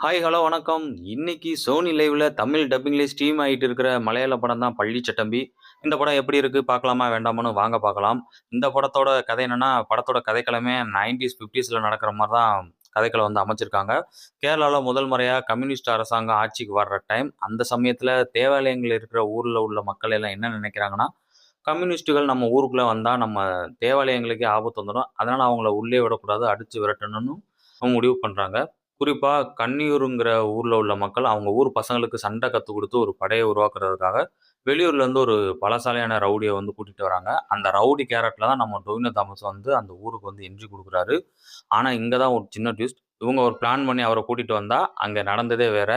Hi, hello, வணக்கம். இன்னைக்கு Sony லைவ்ல தமிழ் டப்பிங்ல ஸ்ட்ரீம் ஆயிட்டு இருக்கிற மலையாள படம் தான் பள்ளி சட்டம்பி. இந்த படம் எப்படி இருக்கு பார்க்கலாமா வேண்டாமான்னு வாங்க பார்க்கலாம். இந்த படத்தோட கதை என்னன்னா, படத்தோட கதைக்களமே 90ஸ் 50ஸ்ல நடக்கிற மாரி தான் கதைக்களம் வந்து அமைச்சிருக்காங்க. கேரளால முதல் முறையா கம்யூனிஸ்ட் அரசாங்கம் ஆட்சிக்கு வர்ற டைம். அந்த சமயத்துல தேவாலயங்கள் இருக்கிற ஊர்ல உள்ள மக்கள் எல்லாம் என்ன நினைக்கிறாங்கன்னா, கம்யூனிஸ்ட்டுகள் நம்ம ஊருக்குள்ள வந்தா நம்ம தேவாலயங்களுக்கே ஆபத்து வந்துரும். அதனால அவங்கள உள்ளே விடக்கூடாது, அடிச்சு விரட்டணும்னு முடிவு பண்றாங்க. குறிப்பா கன்னியூருங்கிற ஊர்ல உள்ள மக்கள், அவங்க ஊர் பசங்களுக்கு சண்டை கத்துக் குடுத்து ஒரு படைய உருவாக்குறதுக்காக, வெளியூர்ல இருந்து ஒரு பலசாலியான ரவுடிய வந்து கூட்டிட்டு வராங்க. அந்த ரவுடி கேரக்டர்ல தான் நம்ம டொவினோ தாமஸ் வந்து அந்த ஊருக்கு வந்து என்ட்ரி குடுக்குறாரு. ஆனா, இங்க தான் ஒரு சின்ன ட்விஸ்ட். இவங்க ஒரு பிளான் பண்ணி அவர கூட்டிட்டு வந்தா, அங்க நடந்ததே வேற.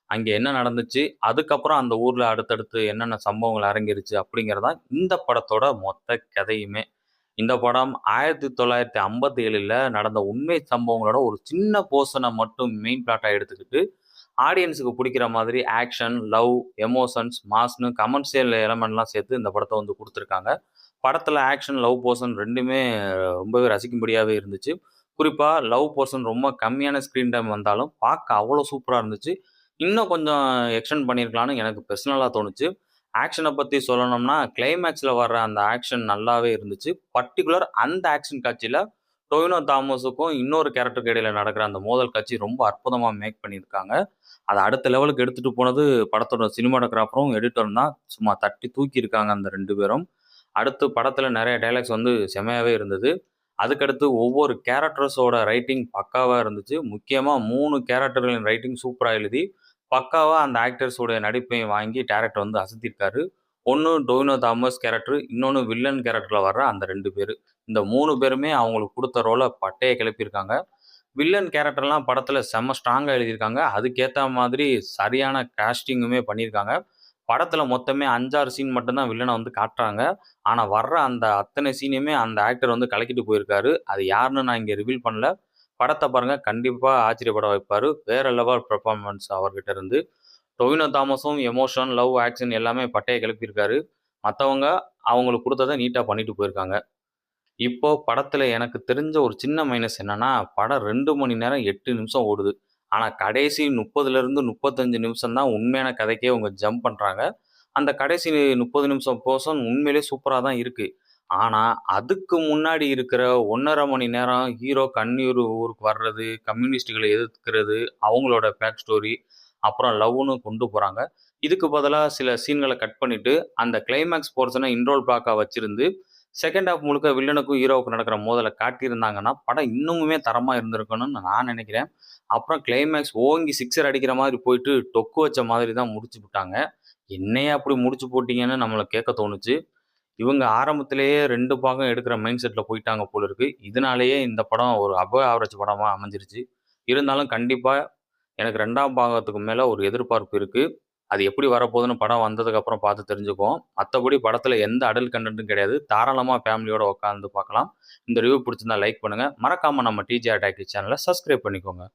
அங்க என்ன நடந்துச்சு? அதுக்கப்புறம் அந்த ஊர்ல அடுத்தடுத்து என்னென்ன சம்பவங்கள் அரங்கேறுச்சு? அப்படிங்கிறது தான் இந்த படத்தோட மொத்த கதையுமே. இந்த படம் 1957ல நடந்த உண்மை சம்பவங்களோட ஒரு சின்ன போர்ஷன மட்டும் மெயின் பிளாட்டா எடுத்துக்கிட்டு, ஆடியன்ஸுக்கு புடிக்கிற மாதிரி ஆக்ஷன், லவ், எமோஷன்ஸ், மாஸ்ன்னு கமர்ஷியல் எலமெண்ட்லாம் சேர்த்து இந்த படத்த வந்து குடுத்துருக்காங்க. படத்துல ஆக்ஷன், லவ் போர்ஷன் 2மே ரொம்பவே ரசிக்கும்படியாவே இருந்துச்சு. குறிப்பா லவ் போர்ஷன் ரொம்ப கம்மியான ஸ்க்ரீன் டைம் வந்தாலும், பார்க்க அவ்வளோ சூப்பரா இருந்துச்சு. இன்னும் கொஞ்சம் எக்ஸ்டெண்ட் பண்ணியிருக்கலான்னு எனக்கு பெர்சனலா தோணுச்சு. ஆக்ஷன பத்தி சொல்லணும்னா, கிளைமாக்ஸ்ல வர்ற அந்த ஆக்ஷன் நல்லாவே இருந்துச்சு. பர்ட்டிகுலர் அந்த ஆக்ஷன் காட்சியில டொவினோ தாமஸுக்கும் இன்னொரு கேரக்டருக்கு இடையில நடக்கிற அந்த மோதல் காட்சி ரொம்ப அற்புதமா மேக் பண்ணியிருக்காங்க. அத அடுத்த லெவலுக்கு எடுத்துட்டு போனது படத்தோட சினிமாட்டோகிராஃபரும், எடிட்டரும் தான். சும்மா தட்டி தூக்கியிருக்காங்க அந்த 2 பேரும். அடுத்து படத்துல நெறைய டயலாக்ஸ் வந்து செமையாவே இருந்தது. அதுக்கடுத்து ஒவ்வொரு கேரக்டர்ஸோட ரைட்டிங் பக்காவா இருந்துச்சு. முக்கியமா 3 கேரக்டர்களின் ரைட்டிங் சூப்பரா எழுதி, பக்காவா அந்த ஆக்டர்ஸோட நடிப்பையும் வாங்கி டைரக்டர் வந்து அசத்தியிருக்காரு. ஒண்ணு டொவினோ தாமஸ் கேரக்டர், இன்னொன்னு வில்லன் கேரக்டர்ல வர்ற அந்த 2 பேரு. இந்த 3 பேருமே அவங்களுக்கு குடுத்த ரோல பட்டைய கிளப்பியிருக்காங்க. வில்லன் கேரக்டர்லாம் படத்துல செம்ம ஸ்ட்ராங்கா எழுதியிருக்காங்க. அதுக்கேத்த மாதிரி சரியான காஸ்டிங்குமே பண்ணியிருக்காங்க. படத்துல மொத்தமே 5, 6 சீன் மட்டும் தான் வில்லன வந்து காட்டுறாங்க. ஆனா வர்ற அந்த அத்தனை சீனையுமே அந்த ஆக்டர் வந்து கலக்கிட்டு போயிருக்காரு. அது யாருன்னு நான் இங்க ரிவீல் பண்ணல. படத்த பாருங்க. கண்டிப்பா ஆச்சரியப்பட வைப்பாரு. வேற லெவல் பெர்ஃபார்மன்ஸ் அவர்கிட்ட இருந்து. டொவினோ தாமஸும் எமோஷன், லவ், ஆக்ஷன் எல்லாமே பட்டைய கிளப்பியிருக்காரு. மத்தவங்க அவங்களுக்கு குடுத்தத நீட்டா பண்ணிட்டு போயிருக்காங்க. இப்போ படத்துல எனக்கு தெரிஞ்ச ஒரு சின்ன மைனஸ் என்னன்னா, படம் 2 மணி நேரம் 8 நிமிஷம் ஓடுது. ஆனா கடைசி 30லிருந்து 35 நிமிஷம் தான் உண்மையான கதைக்கே அவங்க ஜம்ப் பண்றாங்க. அந்த கடைசி 30 நிமிஷம் போர்ஷன் உண்மையிலேயே சூப்பரா தான் இருக்கு. ஆனா, அதுக்கு முன்னாடி இருக்கிற 1 1/2 மணி நேரம் ஹீரோ கன்னியூர் ஊருக்கு வர்றது, கம்யூனிஸ்ட்டுகள எதிர்க்கிறது, அவங்களோட பேக் ஸ்டோரி, அப்புறம் லவ்வுன்னு கொண்டு போறாங்க. இதுக்கு பதிலா சில சீன்கள கட் பண்ணிட்டு, அந்த கிளைமாக்ஸ் போர்ஷன இன்ட்ரோல் பிளாக்கா வச்சிருந்து, செகண்ட் ஹால்ஃப் முழுக்க வில்லனுக்கும், ஹீரோவுக்கும் நடக்கிற மோதல காட்டியிருந்தாங்கன்னா, படம் இன்னமுமே தரமா இருந்திருக்கணும்னு நான் நெனைக்கிறேன். அப்புறம் கிளைமாக்ஸ் ஓங்கி சிக்ஸர் அடிக்கிற மாதிரி போயிட்டு, டொக்கு வச்ச மாதிரி தான் முடிச்சுப்புட்டாங்க. என்னையா அப்படி முடிச்சு போட்டீங்கன்னு நம்மள கேட்க தோணுச்சு. இவங்க ஆரம்பத்திலேயே 2 பாகம் எடுக்கிற மைண்ட் செட்ல போயிட்டாங்க போல இருக்கு. இதனாலேயே இந்த படம் ஒரு அபோவ் ஆவரேஜ் படமா அமைஞ்சிருச்சு. இருந்தாலும் கண்டிப்பா எனக்கு 2ஆம் பாகத்துக்கு மேல ஒரு எதிர்பார்ப்பு இருக்கு. அது எப்படி வரப்போகுதுன்னு படம் வந்ததுக்கப்புறம் பார்த்து தெரிஞ்சுக்குவோம். மத்தபடி படத்துல எந்த அடல்ட் கன்டென்ட்டும் கிடையாது. தாராளமா ஃபேமிலியோட உட்கார்ந்து பார்க்கலாம். இந்த ரிவ்யூ பிடிச்சிருந்தா லைக் பண்ணுங்க. மறக்காம நம்ம டிஜே டாக்கீஸ் சேனல சப்ஸ்கிரைப் பண்ணிக்கோங்க.